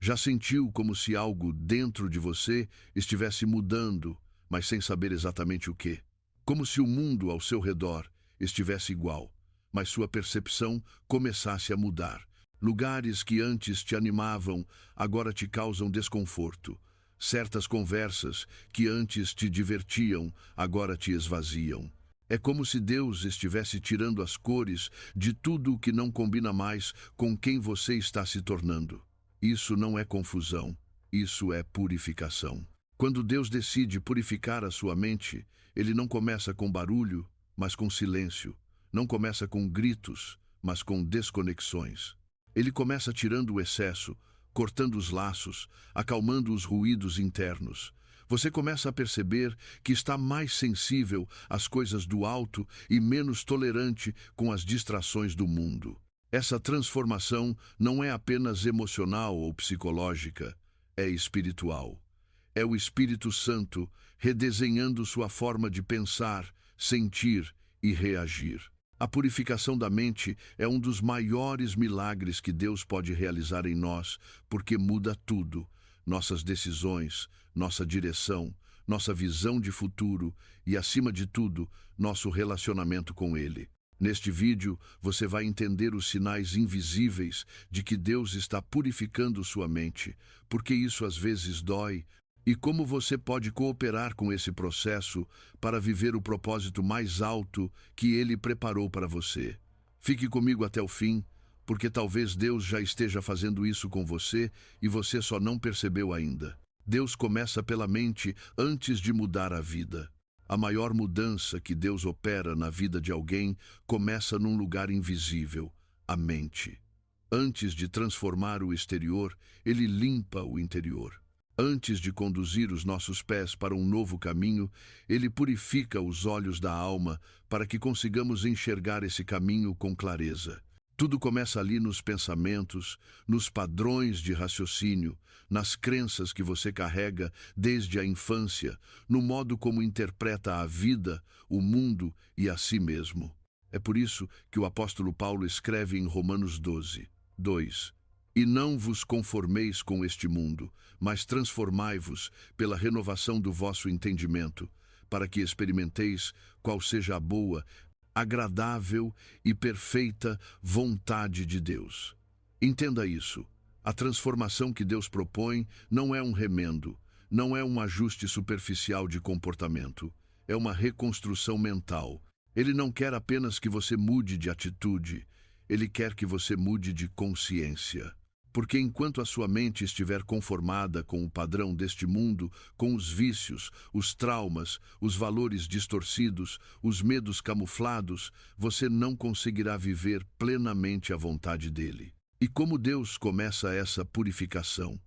Já sentiu como se algo dentro de você estivesse mudando, mas sem saber exatamente o quê? Como se o mundo ao seu redor estivesse igual, mas sua percepção começasse a mudar. Lugares que antes te animavam, agora te causam desconforto. Certas conversas que antes te divertiam, agora te esvaziam. É como se Deus estivesse tirando as cores de tudo o que não combina mais com quem você está se tornando. Isso não é confusão, isso é purificação. Quando Deus decide purificar a sua mente, ele não começa com barulho, mas com silêncio. Não começa com gritos, mas com desconexões. Ele começa tirando o excesso, cortando os laços, acalmando os ruídos internos. Você começa a perceber que está mais sensível às coisas do alto e menos tolerante com as distrações do mundo. Essa transformação não é apenas emocional ou psicológica, é espiritual. É o Espírito Santo redesenhando sua forma de pensar, sentir e reagir. A purificação da mente é um dos maiores milagres que Deus pode realizar em nós, porque muda tudo: nossas decisões, nossa direção, nossa visão de futuro e, acima de tudo, nosso relacionamento com Ele. Neste vídeo, você vai entender os sinais invisíveis de que Deus está purificando sua mente, porque isso às vezes dói, e como você pode cooperar com esse processo para viver o propósito mais alto que Ele preparou para você. Fique comigo até o fim, porque talvez Deus já esteja fazendo isso com você e você só não percebeu ainda. Deus começa pela mente antes de mudar a vida. A maior mudança que Deus opera na vida de alguém começa num lugar invisível, a mente. Antes de transformar o exterior, Ele limpa o interior. Antes de conduzir os nossos pés para um novo caminho, Ele purifica os olhos da alma para que consigamos enxergar esse caminho com clareza. Tudo começa ali nos pensamentos, nos padrões de raciocínio, nas crenças que você carrega desde a infância, no modo como interpreta a vida, o mundo e a si mesmo. É por isso que o apóstolo Paulo escreve em Romanos 12, 2: E não vos conformeis com este mundo, mas transformai-vos pela renovação do vosso entendimento, para que experimenteis qual seja a boa, agradável e perfeita vontade de Deus. Entenda isso. A transformação que Deus propõe não é um remendo, não é um ajuste superficial de comportamento, é uma reconstrução mental. Ele não quer apenas que você mude de atitude, Ele quer que você mude de consciência. Porque enquanto a sua mente estiver conformada com o padrão deste mundo, com os vícios, os traumas, os valores distorcidos, os medos camuflados, você não conseguirá viver plenamente a vontade dele. E como Deus começa essa purificação?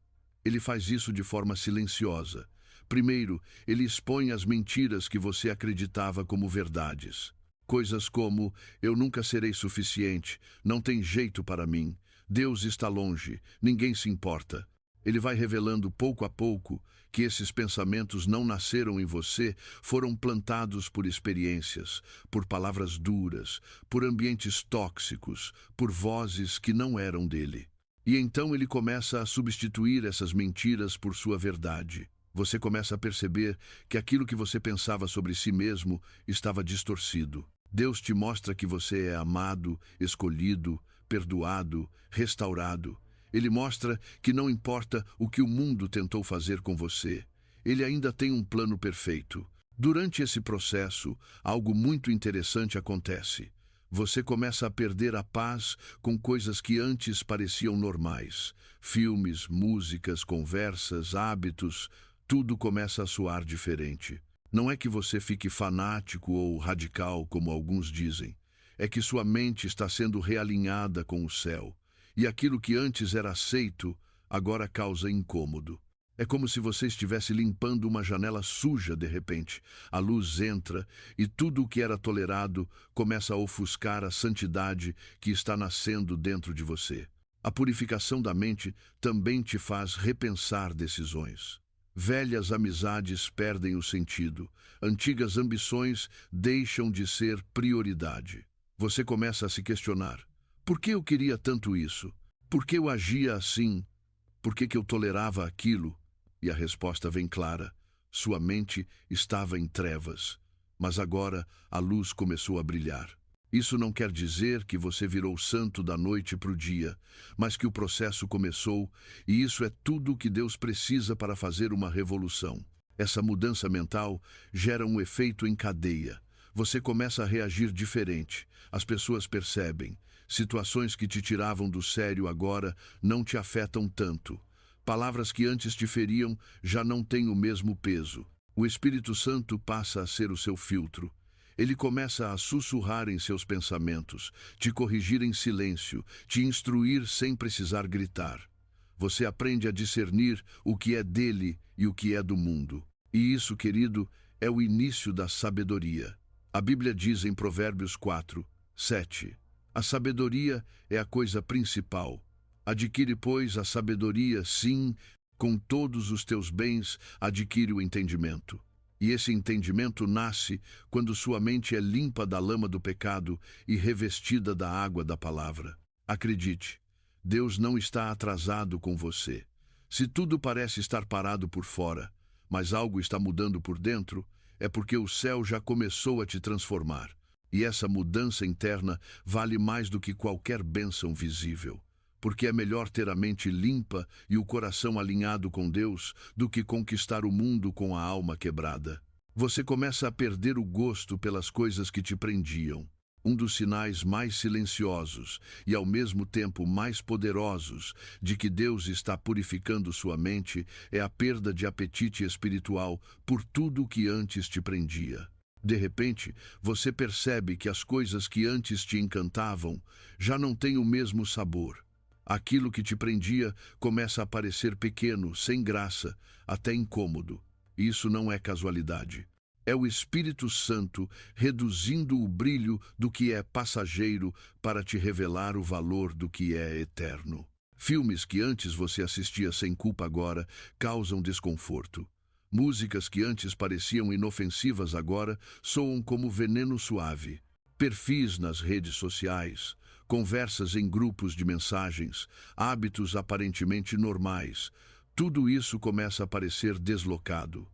Ele faz isso de forma silenciosa. Primeiro, Ele expõe as mentiras que você acreditava como verdades. Coisas como: eu nunca serei suficiente, não tem jeito para mim, Deus está longe, ninguém se importa. Ele vai revelando pouco a pouco que esses pensamentos não nasceram em você, foram plantados por experiências, por palavras duras, por ambientes tóxicos, por vozes que não eram dele. E então ele começa a substituir essas mentiras por sua verdade. Você começa a perceber que aquilo que você pensava sobre si mesmo estava distorcido. Deus te mostra que você é amado, escolhido, perdoado, restaurado. Ele mostra que não importa o que o mundo tentou fazer com você, Ele ainda tem um plano perfeito. Durante esse processo, algo muito interessante acontece. Você começa a perder a paz com coisas que antes pareciam normais. Filmes, músicas, conversas, hábitos, tudo começa a soar diferente. Não é que você fique fanático ou radical, como alguns dizem. É que sua mente está sendo realinhada com o céu. E aquilo que antes era aceito, agora causa incômodo. É como se você estivesse limpando uma janela suja de repente. A luz entra e tudo o que era tolerado começa a ofuscar a santidade que está nascendo dentro de você. A purificação da mente também te faz repensar decisões. Velhas amizades perdem o sentido. Antigas ambições deixam de ser prioridade. Você começa a se questionar: por que eu queria tanto isso? Por que eu agia assim? Por que eu tolerava aquilo? E a resposta vem clara. Sua mente estava em trevas, mas agora a luz começou a brilhar. Isso não quer dizer que você virou santo da noite para o dia, mas que o processo começou, e isso é tudo o que Deus precisa para fazer uma revolução. Essa mudança mental gera um efeito em cadeia. Você começa a reagir diferente. As pessoas percebem. Situações que te tiravam do sério agora não te afetam tanto. Palavras que antes te feriam já não têm o mesmo peso. O Espírito Santo passa a ser o seu filtro. Ele começa a sussurrar em seus pensamentos, te corrigir em silêncio, te instruir sem precisar gritar. Você aprende a discernir o que é dele e o que é do mundo. E isso, querido, é o início da sabedoria. A Bíblia diz em Provérbios 4:7: a sabedoria é a coisa principal. Adquire, pois, a sabedoria, sim, com todos os teus bens, adquire o entendimento. E esse entendimento nasce quando sua mente é limpa da lama do pecado e revestida da água da palavra. Acredite, Deus não está atrasado com você. Se tudo parece estar parado por fora, mas algo está mudando por dentro, é porque o céu já começou a te transformar. E essa mudança interna vale mais do que qualquer bênção visível. Porque é melhor ter a mente limpa e o coração alinhado com Deus do que conquistar o mundo com a alma quebrada. Você começa a perder o gosto pelas coisas que te prendiam. Um dos sinais mais silenciosos e ao mesmo tempo mais poderosos de que Deus está purificando sua mente é a perda de apetite espiritual por tudo que antes te prendia. De repente, você percebe que as coisas que antes te encantavam já não têm o mesmo sabor. Aquilo que te prendia começa a parecer pequeno, sem graça, até incômodo. Isso não é casualidade. É o Espírito Santo reduzindo o brilho do que é passageiro para te revelar o valor do que é eterno. Filmes que antes você assistia sem culpa agora causam desconforto. Músicas que antes pareciam inofensivas agora soam como veneno suave. Perfis nas redes sociais, conversas em grupos de mensagens, hábitos aparentemente normais. Tudo isso começa a parecer deslocado.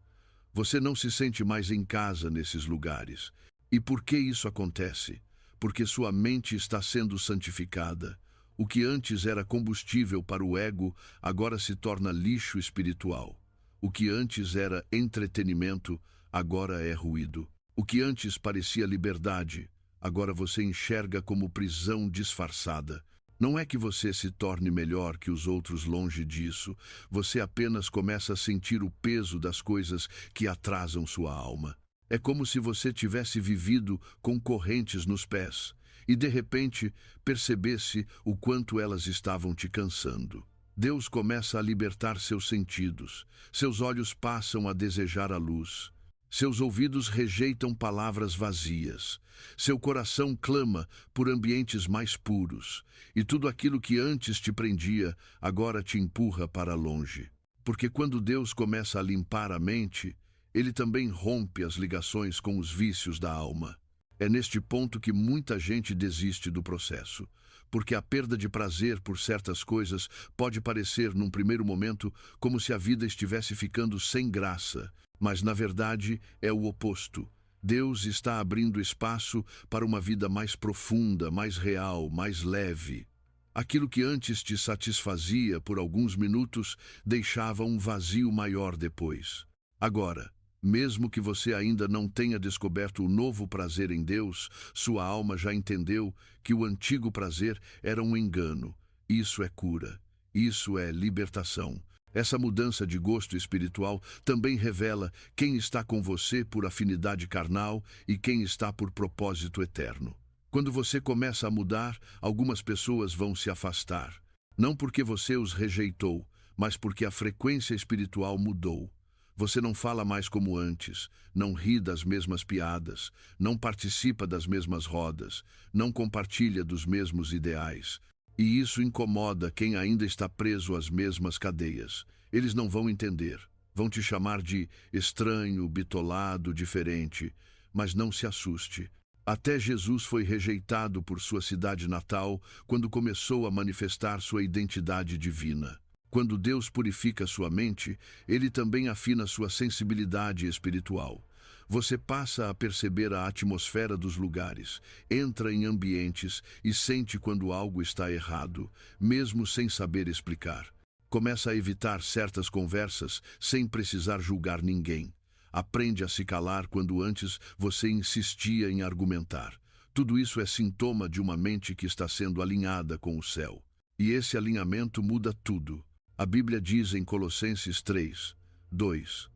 Você não se sente mais em casa nesses lugares. E por que isso acontece? Porque sua mente está sendo santificada. O que antes era combustível para o ego, agora se torna lixo espiritual. O que antes era entretenimento, agora é ruído. O que antes parecia liberdade, agora você enxerga como prisão disfarçada. Não é que você se torne melhor que os outros, longe disso. Você apenas começa a sentir o peso das coisas que atrasam sua alma. É como se você tivesse vivido com correntes nos pés e, de repente, percebesse o quanto elas estavam te cansando. Deus começa a libertar seus sentidos. Seus olhos passam a desejar a luz. Seus ouvidos rejeitam palavras vazias. Seu coração clama por ambientes mais puros. E tudo aquilo que antes te prendia, agora te empurra para longe. Porque quando Deus começa a limpar a mente, Ele também rompe as ligações com os vícios da alma. É neste ponto que muita gente desiste do processo. Porque a perda de prazer por certas coisas pode parecer, num primeiro momento, como se a vida estivesse ficando sem graça. Mas, na verdade, é o oposto. Deus está abrindo espaço para uma vida mais profunda, mais real, mais leve. Aquilo que antes te satisfazia por alguns minutos deixava um vazio maior depois. Agora, mesmo que você ainda não tenha descoberto o novo prazer em Deus, sua alma já entendeu que o antigo prazer era um engano. Isso é cura. Isso é libertação. Essa mudança de gosto espiritual também revela quem está com você por afinidade carnal e quem está por propósito eterno. Quando você começa a mudar, algumas pessoas vão se afastar. Não porque você os rejeitou, mas porque a frequência espiritual mudou. Você não fala mais como antes, não ri das mesmas piadas, não participa das mesmas rodas, não compartilha dos mesmos ideais. E isso incomoda quem ainda está preso às mesmas cadeias. Eles não vão entender. Vão te chamar de estranho, bitolado, diferente. Mas não se assuste. Até Jesus foi rejeitado por sua cidade natal quando começou a manifestar sua identidade divina. Quando Deus purifica sua mente, Ele também afina sua sensibilidade espiritual. Você passa a perceber a atmosfera dos lugares, entra em ambientes e sente quando algo está errado, mesmo sem saber explicar. Começa a evitar certas conversas sem precisar julgar ninguém. Aprende a se calar quando antes você insistia em argumentar. Tudo isso é sintoma de uma mente que está sendo alinhada com o céu. E esse alinhamento muda tudo. A Bíblia diz em Colossenses 3:2: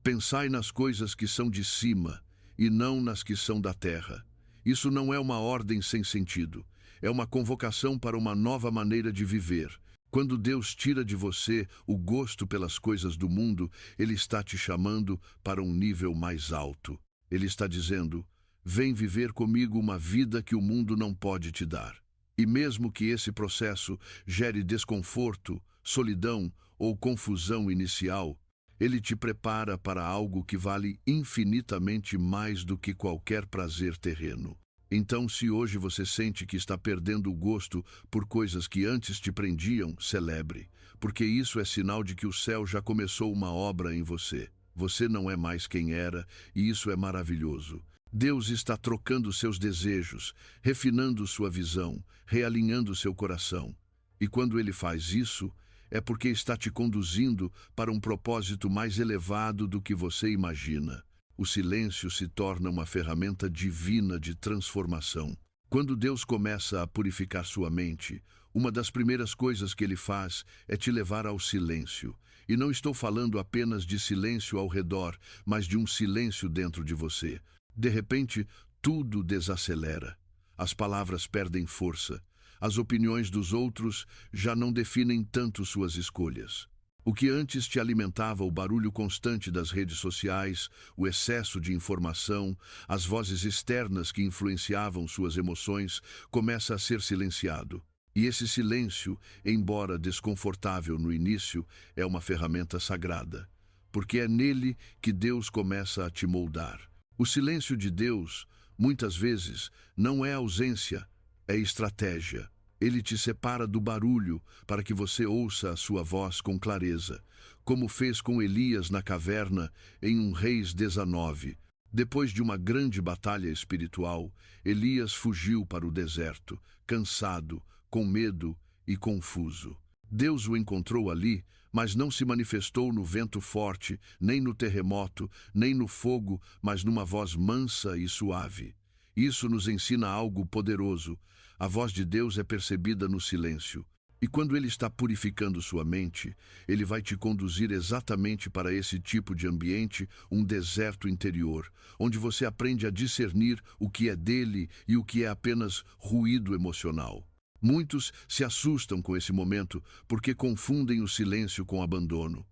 Pensai nas coisas que são de cima e não nas que são da terra. Isso não é uma ordem sem sentido. É uma convocação para uma nova maneira de viver. Quando Deus tira de você o gosto pelas coisas do mundo, Ele está te chamando para um nível mais alto. Ele está dizendo: vem viver comigo uma vida que o mundo não pode te dar. E mesmo que esse processo gere desconforto, solidão ou confusão inicial, Ele te prepara para algo que vale infinitamente mais do que qualquer prazer terreno. Então, se hoje você sente que está perdendo o gosto por coisas que antes te prendiam, celebre, porque isso é sinal de que o céu já começou uma obra em você. Você não é mais quem era, e isso é maravilhoso. Deus está trocando seus desejos, refinando sua visão, realinhando seu coração. E quando Ele faz isso, é porque está te conduzindo para um propósito mais elevado do que você imagina. O silêncio se torna uma ferramenta divina de transformação. Quando Deus começa a purificar sua mente, uma das primeiras coisas que Ele faz é te levar ao silêncio. E não estou falando apenas de silêncio ao redor, mas de um silêncio dentro de você. De repente, tudo desacelera. As palavras perdem força. As opiniões dos outros já não definem tanto suas escolhas. O que antes te alimentava o barulho constante das redes sociais, o excesso de informação, as vozes externas que influenciavam suas emoções, começa a ser silenciado. E esse silêncio, embora desconfortável no início, é uma ferramenta sagrada, porque é nele que Deus começa a te moldar. O silêncio de Deus, muitas vezes, não é ausência, é estratégia. Ele te separa do barulho para que você ouça a sua voz com clareza, como fez com Elias na caverna em 1 Reis 19. Depois de uma grande batalha espiritual, Elias fugiu para o deserto, cansado, com medo e confuso. Deus o encontrou ali, mas não se manifestou no vento forte, nem no terremoto, nem no fogo, mas numa voz mansa e suave. Isso nos ensina algo poderoso. A voz de Deus é percebida no silêncio. E quando Ele está purificando sua mente, Ele vai te conduzir exatamente para esse tipo de ambiente, um deserto interior, onde você aprende a discernir o que é dele e o que é apenas ruído emocional. Muitos se assustam com esse momento porque confundem o silêncio com abandono.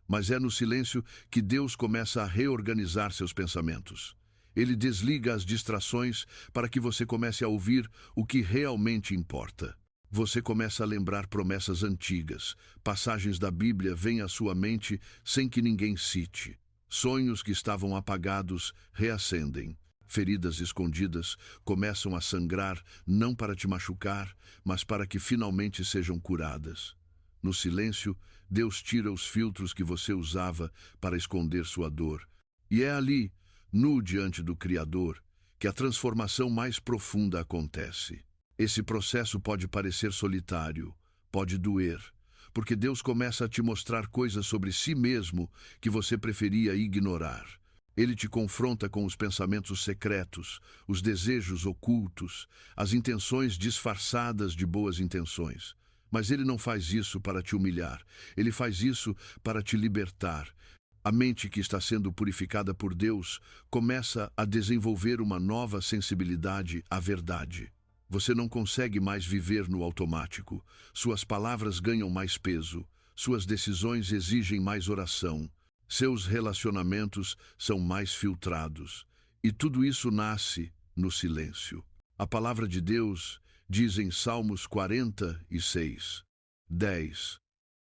Mas é no silêncio que Deus começa a reorganizar seus pensamentos. Ele desliga as distrações para que você comece a ouvir o que realmente importa. Você começa a lembrar promessas antigas, passagens da Bíblia vêm à sua mente sem que ninguém cite. Sonhos que estavam apagados reacendem. Feridas escondidas começam a sangrar não para te machucar, mas para que finalmente sejam curadas. No silêncio, Deus tira os filtros que você usava para esconder sua dor. E é ali, nu diante do Criador, que a transformação mais profunda acontece. Esse processo pode parecer solitário, pode doer, porque Deus começa a te mostrar coisas sobre si mesmo que você preferia ignorar. Ele te confronta com os pensamentos secretos, os desejos ocultos, as intenções disfarçadas de boas intenções. Mas Ele não faz isso para te humilhar, Ele faz isso para te libertar. A mente que está sendo purificada por Deus começa a desenvolver uma nova sensibilidade à verdade. Você não consegue mais viver no automático. Suas palavras ganham mais peso. Suas decisões exigem mais oração. Seus relacionamentos são mais filtrados. E tudo isso nasce no silêncio. A palavra de Deus diz em Salmos 46:10: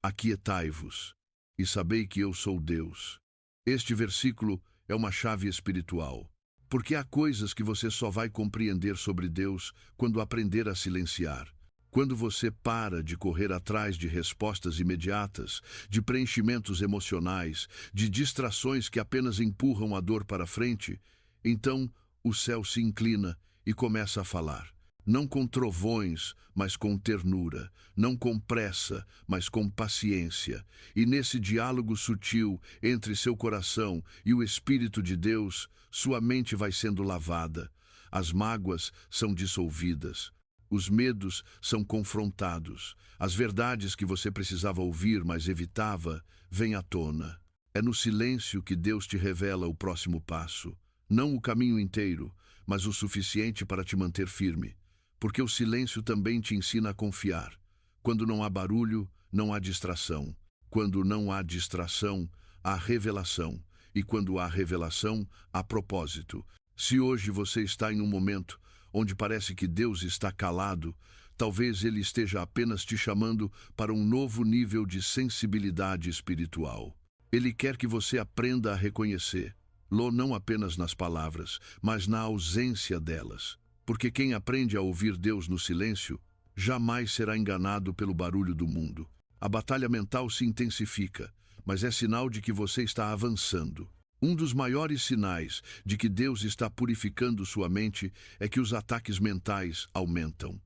Aquietai-vos e sabei que eu sou Deus. Este versículo é uma chave espiritual, porque há coisas que você só vai compreender sobre Deus quando aprender a silenciar. Quando você para de correr atrás de respostas imediatas, de preenchimentos emocionais, de distrações que apenas empurram a dor para frente, então o céu se inclina e começa a falar. Não com trovões, mas com ternura. Não com pressa, mas com paciência. E nesse diálogo sutil entre seu coração e o Espírito de Deus, sua mente vai sendo lavada. As mágoas são dissolvidas. Os medos são confrontados. As verdades que você precisava ouvir, mas evitava, vêm à tona. É no silêncio que Deus te revela o próximo passo. Não o caminho inteiro, mas o suficiente para te manter firme. Porque o silêncio também te ensina a confiar. Quando não há barulho, não há distração. Quando não há distração, há revelação. E quando há revelação, há propósito. Se hoje você está em um momento onde parece que Deus está calado, talvez Ele esteja apenas te chamando para um novo nível de sensibilidade espiritual. Ele quer que você aprenda a reconhecer-lo não apenas nas palavras, mas na ausência delas. Porque quem aprende a ouvir Deus no silêncio, jamais será enganado pelo barulho do mundo. A batalha mental se intensifica, mas é sinal de que você está avançando. Um dos maiores sinais de que Deus está purificando sua mente é que os ataques mentais aumentam.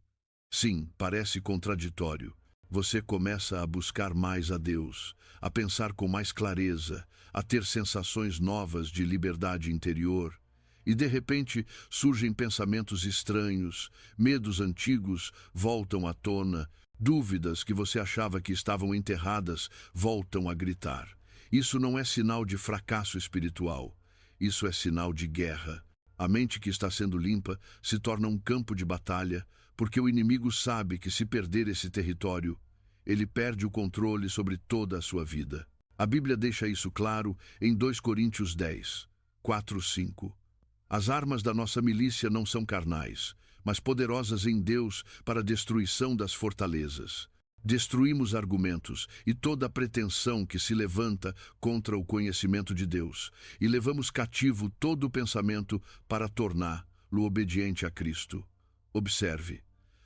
Sim, parece contraditório. Você começa a buscar mais a Deus, a pensar com mais clareza, a ter sensações novas de liberdade interior. E de repente surgem pensamentos estranhos, medos antigos voltam à tona, dúvidas que você achava que estavam enterradas voltam a gritar. Isso não é sinal de fracasso espiritual, isso é sinal de guerra. A mente que está sendo limpa se torna um campo de batalha, porque o inimigo sabe que se perder esse território, ele perde o controle sobre toda a sua vida. A Bíblia deixa isso claro em 2 Coríntios 10, 4, 5. As armas da nossa milícia não são carnais, mas poderosas em Deus para a destruição das fortalezas. Destruímos argumentos e toda a pretensão que se levanta contra o conhecimento de Deus, e levamos cativo todo o pensamento para torná-lo obediente a Cristo. Observe,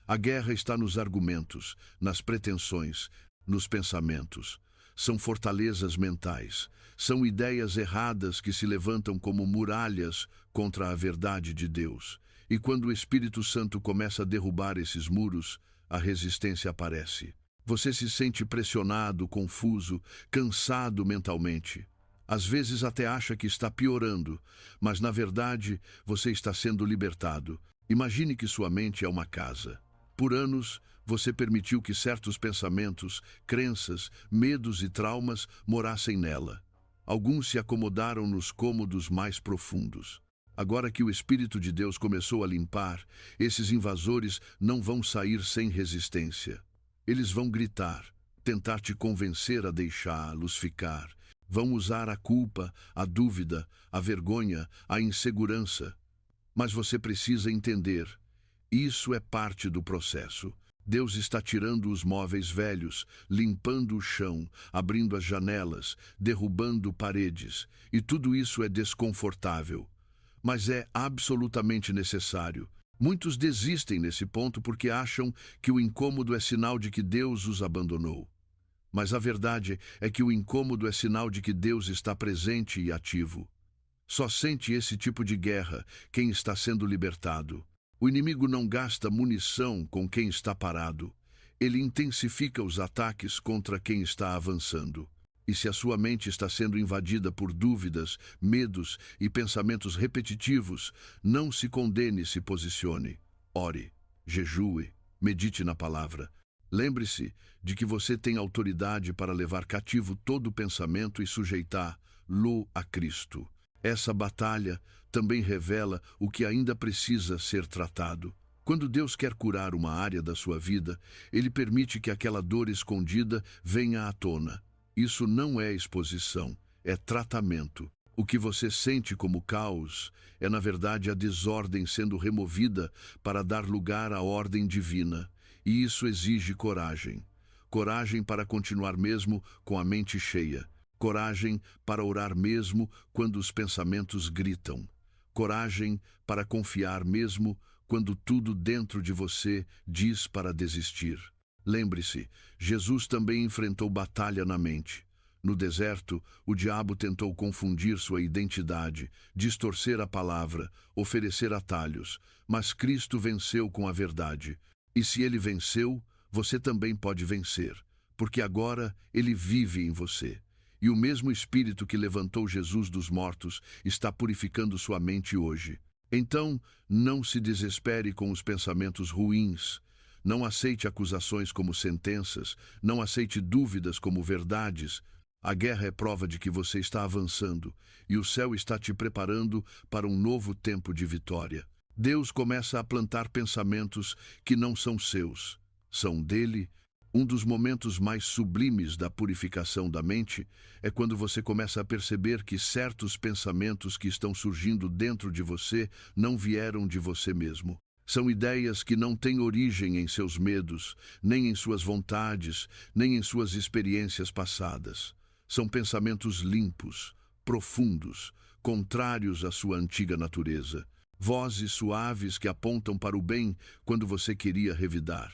a guerra está nos argumentos, nas pretensões, nos pensamentos. São fortalezas mentais, são ideias erradas que se levantam como muralhas contra a verdade de Deus. E quando o Espírito Santo começa a derrubar esses muros, a resistência aparece. Você se sente pressionado, confuso, cansado mentalmente. Às vezes até acha que está piorando, mas na verdade você está sendo libertado. Imagine que sua mente é uma casa. Por anos, você permitiu que certos pensamentos, crenças, medos e traumas morassem nela. Alguns se acomodaram nos cômodos mais profundos. Agora que o Espírito de Deus começou a limpar, esses invasores não vão sair sem resistência. Eles vão gritar, tentar te convencer a deixá-los ficar. Vão usar a culpa, a dúvida, a vergonha, a insegurança. Mas você precisa entender, isso é parte do processo. Deus está tirando os móveis velhos, limpando o chão, abrindo as janelas, derrubando paredes. E tudo isso é desconfortável, mas é absolutamente necessário. Muitos desistem nesse ponto porque acham que o incômodo é sinal de que Deus os abandonou. Mas a verdade é que o incômodo é sinal de que Deus está presente e ativo. Só sente esse tipo de guerra quem está sendo libertado. O inimigo não gasta munição com quem está parado. Ele intensifica os ataques contra quem está avançando. E se a sua mente está sendo invadida por dúvidas, medos e pensamentos repetitivos, não se condene, se posicione. Ore, jejue, medite na palavra. Lembre-se de que você tem autoridade para levar cativo todo pensamento e sujeitá-lo a Cristo. Essa batalha também revela o que ainda precisa ser tratado. Quando Deus quer curar uma área da sua vida, Ele permite que aquela dor escondida venha à tona. Isso não é exposição, é tratamento. O que você sente como caos é, na verdade, a desordem sendo removida para dar lugar à ordem divina. E isso exige coragem. Coragem para continuar mesmo com a mente cheia. Coragem para orar mesmo quando os pensamentos gritam. Coragem para confiar mesmo quando tudo dentro de você diz para desistir. Lembre-se, Jesus também enfrentou batalha na mente. No deserto, o diabo tentou confundir sua identidade, distorcer a palavra, oferecer atalhos, mas Cristo venceu com a verdade. E se ele venceu, você também pode vencer, porque agora ele vive em você. E o mesmo Espírito que levantou Jesus dos mortos está purificando sua mente hoje. Então, não se desespere com os pensamentos ruins. Não aceite acusações como sentenças, não aceite dúvidas como verdades. A guerra é prova de que você está avançando, e o céu está te preparando para um novo tempo de vitória. Deus começa a plantar pensamentos que não são seus, são dele. Um dos momentos mais sublimes da purificação da mente é quando você começa a perceber que certos pensamentos que estão surgindo dentro de você não vieram de você mesmo. São ideias que não têm origem em seus medos, nem em suas vontades, nem em suas experiências passadas. São pensamentos limpos, profundos, contrários à sua antiga natureza. Vozes suaves que apontam para o bem quando você queria revidar.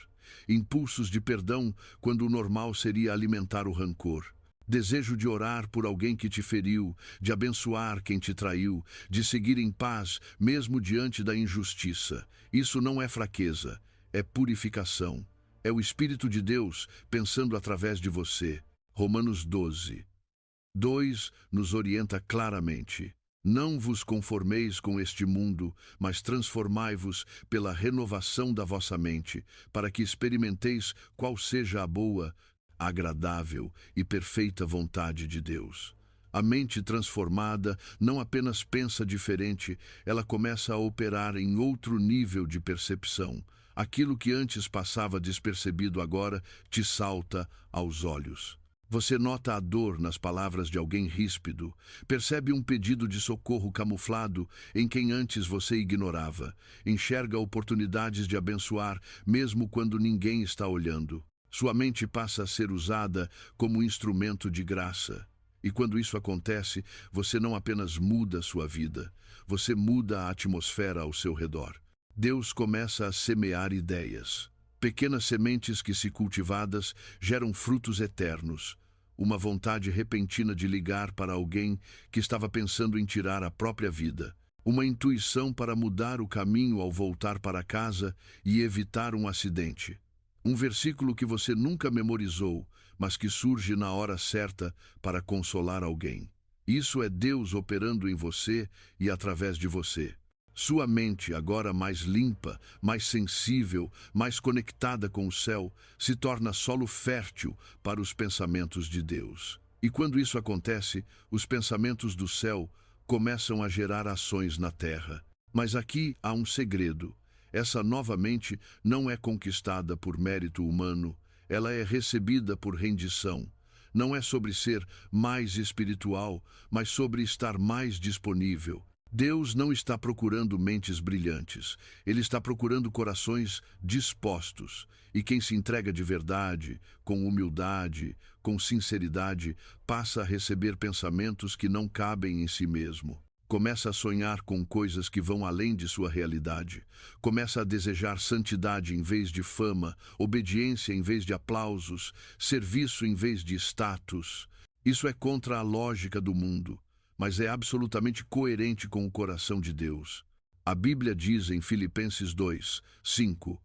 Impulsos de perdão quando o normal seria alimentar o rancor. Desejo de orar por alguém que te feriu, de abençoar quem te traiu, de seguir em paz mesmo diante da injustiça. Isso não é fraqueza, é purificação. É o Espírito de Deus pensando através de você. Romanos 12:2 nos orienta claramente. Não vos conformeis com este mundo, mas transformai-vos pela renovação da vossa mente, para que experimenteis qual seja a boa, agradável e perfeita vontade de Deus. A mente transformada não apenas pensa diferente, ela começa a operar em outro nível de percepção. Aquilo que antes passava despercebido agora te salta aos olhos. Você nota a dor nas palavras de alguém ríspido, percebe um pedido de socorro camuflado em quem antes você ignorava, enxerga oportunidades de abençoar mesmo quando ninguém está olhando. Sua mente passa a ser usada como instrumento de graça. E quando isso acontece, você não apenas muda sua vida, você muda a atmosfera ao seu redor. Deus começa a semear ideias. Pequenas sementes que, se cultivadas, geram frutos eternos. Uma vontade repentina de ligar para alguém que estava pensando em tirar a própria vida. Uma intuição para mudar o caminho ao voltar para casa e evitar um acidente. Um versículo que você nunca memorizou, mas que surge na hora certa para consolar alguém. Isso é Deus operando em você e através de você. Sua mente, agora mais limpa, mais sensível, mais conectada com o céu, se torna solo fértil para os pensamentos de Deus. E quando isso acontece, os pensamentos do céu começam a gerar ações na terra. Mas aqui há um segredo. Essa nova mente não é conquistada por mérito humano, ela é recebida por rendição. Não é sobre ser mais espiritual, mas sobre estar mais disponível. Deus não está procurando mentes brilhantes, Ele está procurando corações dispostos. E quem se entrega de verdade, com humildade, com sinceridade, passa a receber pensamentos que não cabem em si mesmo. Começa a sonhar com coisas que vão além de sua realidade. Começa a desejar santidade em vez de fama, obediência em vez de aplausos, serviço em vez de status. Isso é contra a lógica do mundo, mas é absolutamente coerente com o coração de Deus. A Bíblia diz em Filipenses 2:5: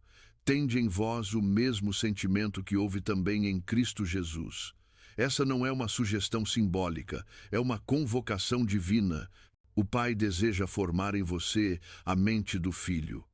tende em vós o mesmo sentimento que houve também em Cristo Jesus. Essa não é uma sugestão simbólica, é uma convocação divina. O Pai deseja formar em você a mente do Filho,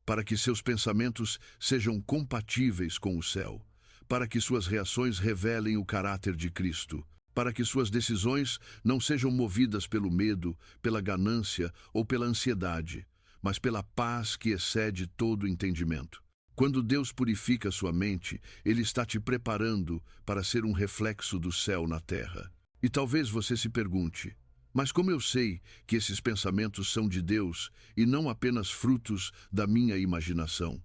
para que seus pensamentos sejam compatíveis com o céu, para que suas reações revelem o caráter de Cristo, para que suas decisões não sejam movidas pelo medo, pela ganância ou pela ansiedade, mas pela paz que excede todo entendimento. Quando Deus purifica sua mente, Ele está te preparando para ser um reflexo do céu na terra. E talvez você se pergunte: mas como eu sei que esses pensamentos são de Deus e não apenas frutos da minha imaginação?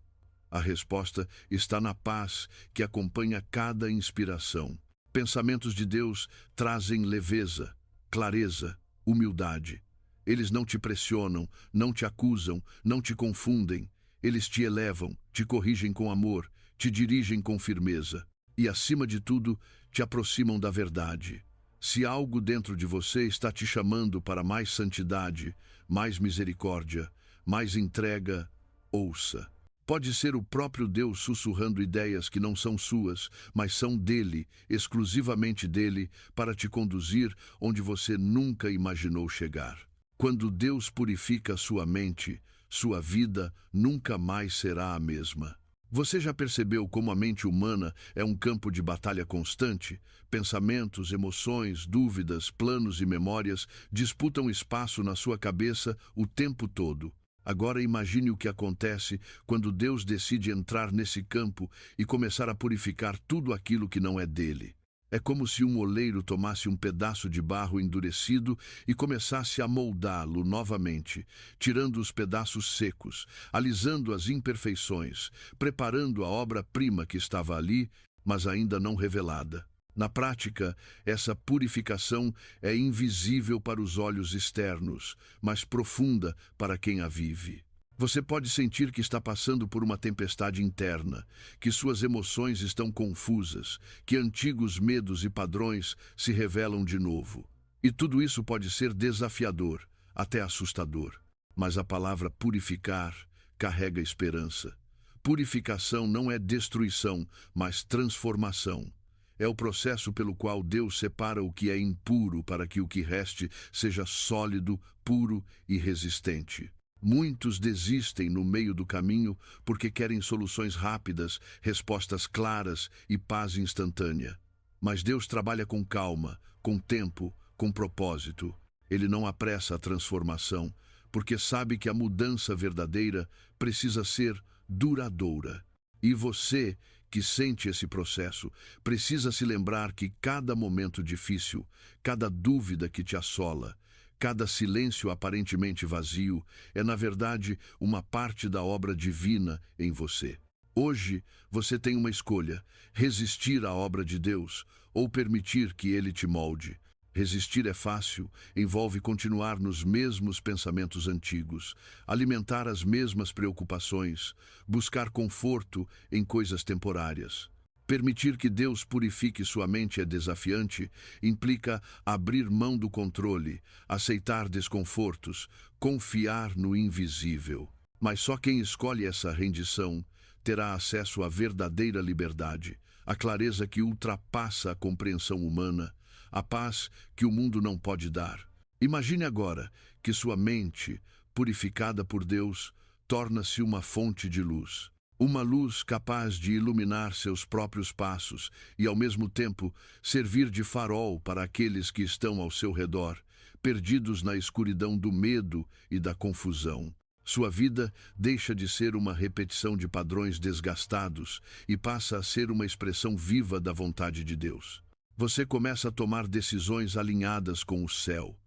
A resposta está na paz que acompanha cada inspiração. Pensamentos de Deus trazem leveza, clareza, humildade. Eles não te pressionam, não te acusam, não te confundem. Eles te elevam, te corrigem com amor, te dirigem com firmeza e, acima de tudo, te aproximam da verdade. Se algo dentro de você está te chamando para mais santidade, mais misericórdia, mais entrega, ouça. Pode ser o próprio Deus sussurrando ideias que não são suas, mas são dele, exclusivamente dele, para te conduzir onde você nunca imaginou chegar. Quando Deus purifica sua mente, sua vida nunca mais será a mesma. Você já percebeu como a mente humana é um campo de batalha constante? Pensamentos, emoções, dúvidas, planos e memórias disputam espaço na sua cabeça o tempo todo. Agora imagine o que acontece quando Deus decide entrar nesse campo e começar a purificar tudo aquilo que não é dele. É como se um oleiro tomasse um pedaço de barro endurecido e começasse a moldá-lo novamente, tirando os pedaços secos, alisando as imperfeições, preparando a obra-prima que estava ali, mas ainda não revelada. Na prática, essa purificação é invisível para os olhos externos, mas profunda para quem a vive. Você pode sentir que está passando por uma tempestade interna, que suas emoções estão confusas, que antigos medos e padrões se revelam de novo. E tudo isso pode ser desafiador, até assustador. Mas a palavra purificar carrega esperança. Purificação não é destruição, mas transformação. É o processo pelo qual Deus separa o que é impuro para que o que reste seja sólido, puro e resistente. Muitos desistem no meio do caminho porque querem soluções rápidas, respostas claras e paz instantânea. Mas Deus trabalha com calma, com tempo, com propósito. Ele não apressa a transformação, porque sabe que a mudança verdadeira precisa ser duradoura. E você, que sente esse processo, precisa se lembrar que cada momento difícil, cada dúvida que te assola, cada silêncio aparentemente vazio é, na verdade, uma parte da obra divina em você. Hoje, você tem uma escolha: resistir à obra de Deus ou permitir que Ele te molde. Resistir é fácil, envolve continuar nos mesmos pensamentos antigos, alimentar as mesmas preocupações, buscar conforto em coisas temporárias. Permitir que Deus purifique sua mente é desafiante, implica abrir mão do controle, aceitar desconfortos, confiar no invisível. Mas só quem escolhe essa rendição terá acesso à verdadeira liberdade, a clareza que ultrapassa a compreensão humana, a paz que o mundo não pode dar. Imagine agora que sua mente, purificada por Deus, torna-se uma fonte de luz. Uma luz capaz de iluminar seus próprios passos e, ao mesmo tempo, servir de farol para aqueles que estão ao seu redor, perdidos na escuridão do medo e da confusão. Sua vida deixa de ser uma repetição de padrões desgastados e passa a ser uma expressão viva da vontade de Deus. Você começa a tomar decisões alinhadas com o céu,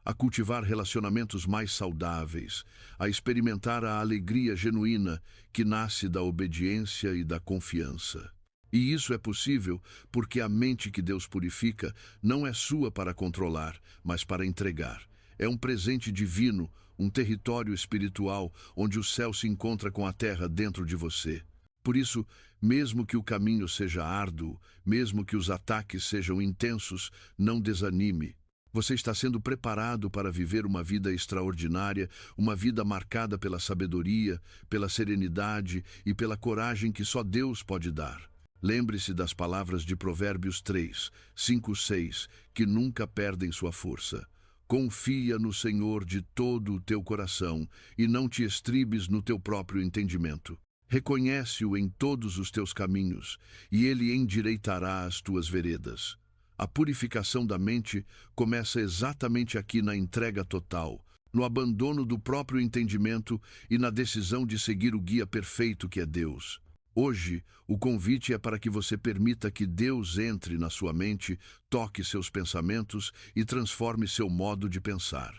a cultivar relacionamentos mais saudáveis, a experimentar a alegria genuína que nasce da obediência e da confiança. E isso é possível porque a mente que Deus purifica não é sua para controlar, mas para entregar. É um presente divino, um território espiritual onde o céu se encontra com a terra dentro de você. Por isso, mesmo que o caminho seja árduo, mesmo que os ataques sejam intensos, não desanime. Você está sendo preparado para viver uma vida extraordinária, uma vida marcada pela sabedoria, pela serenidade e pela coragem que só Deus pode dar. Lembre-se das palavras de Provérbios 3, 5, 6, que nunca perdem sua força. Confia no Senhor de todo o teu coração e não te estribes no teu próprio entendimento. Reconhece-o em todos os teus caminhos e ele endireitará as tuas veredas. A purificação da mente começa exatamente aqui na entrega total, no abandono do próprio entendimento e na decisão de seguir o guia perfeito que é Deus. Hoje, o convite é para que você permita que Deus entre na sua mente, toque seus pensamentos e transforme seu modo de pensar.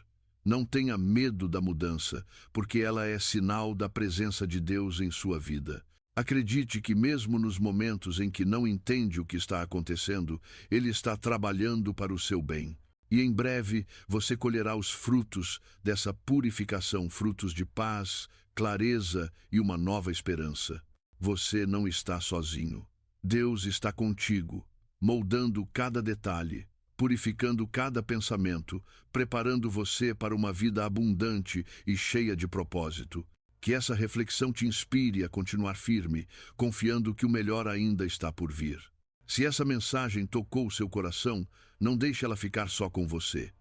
Não tenha medo da mudança, porque ela é sinal da presença de Deus em sua vida. Acredite que mesmo nos momentos em que não entende o que está acontecendo, Ele está trabalhando para o seu bem. E em breve você colherá os frutos dessa purificação, frutos de paz, clareza e uma nova esperança. Você não está sozinho. Deus está contigo, moldando cada detalhe, purificando cada pensamento, preparando você para uma vida abundante e cheia de propósito. Que essa reflexão te inspire a continuar firme, confiando que o melhor ainda está por vir. Se essa mensagem tocou o seu coração, não deixe ela ficar só com você.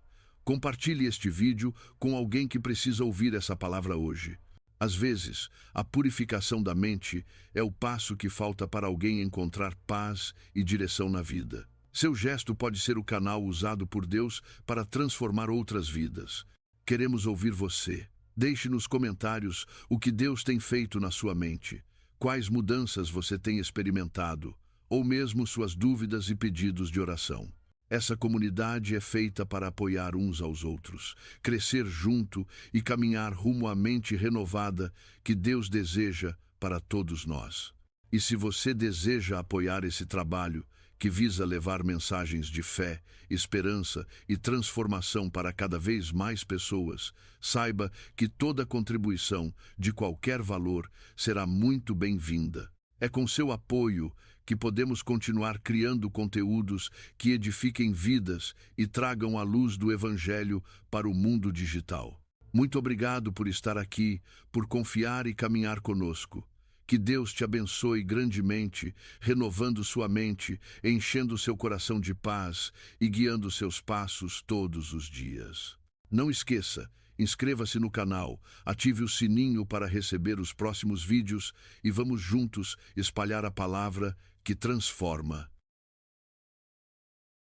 Compartilhe este vídeo com alguém que precisa ouvir essa palavra hoje. Às vezes, a purificação da mente é o passo que falta para alguém encontrar paz e direção na vida. Seu gesto pode ser o canal usado por Deus para transformar outras vidas. Queremos ouvir você. Deixe nos comentários o que Deus tem feito na sua mente, quais mudanças você tem experimentado, ou mesmo suas dúvidas e pedidos de oração. Essa comunidade é feita para apoiar uns aos outros, crescer junto e caminhar rumo à mente renovada que Deus deseja para todos nós. E se você deseja apoiar esse trabalho, que visa levar mensagens de fé, esperança e transformação para cada vez mais pessoas, saiba que toda contribuição, de qualquer valor, será muito bem-vinda. É com seu apoio que podemos continuar criando conteúdos que edifiquem vidas e tragam a luz do Evangelho para o mundo digital. Muito obrigado por estar aqui, por confiar e caminhar conosco. Que Deus te abençoe grandemente, renovando sua mente, enchendo seu coração de paz e guiando seus passos todos os dias. Não esqueça, inscreva-se no canal, ative o sininho para receber os próximos vídeos e vamos juntos espalhar a palavra que transforma.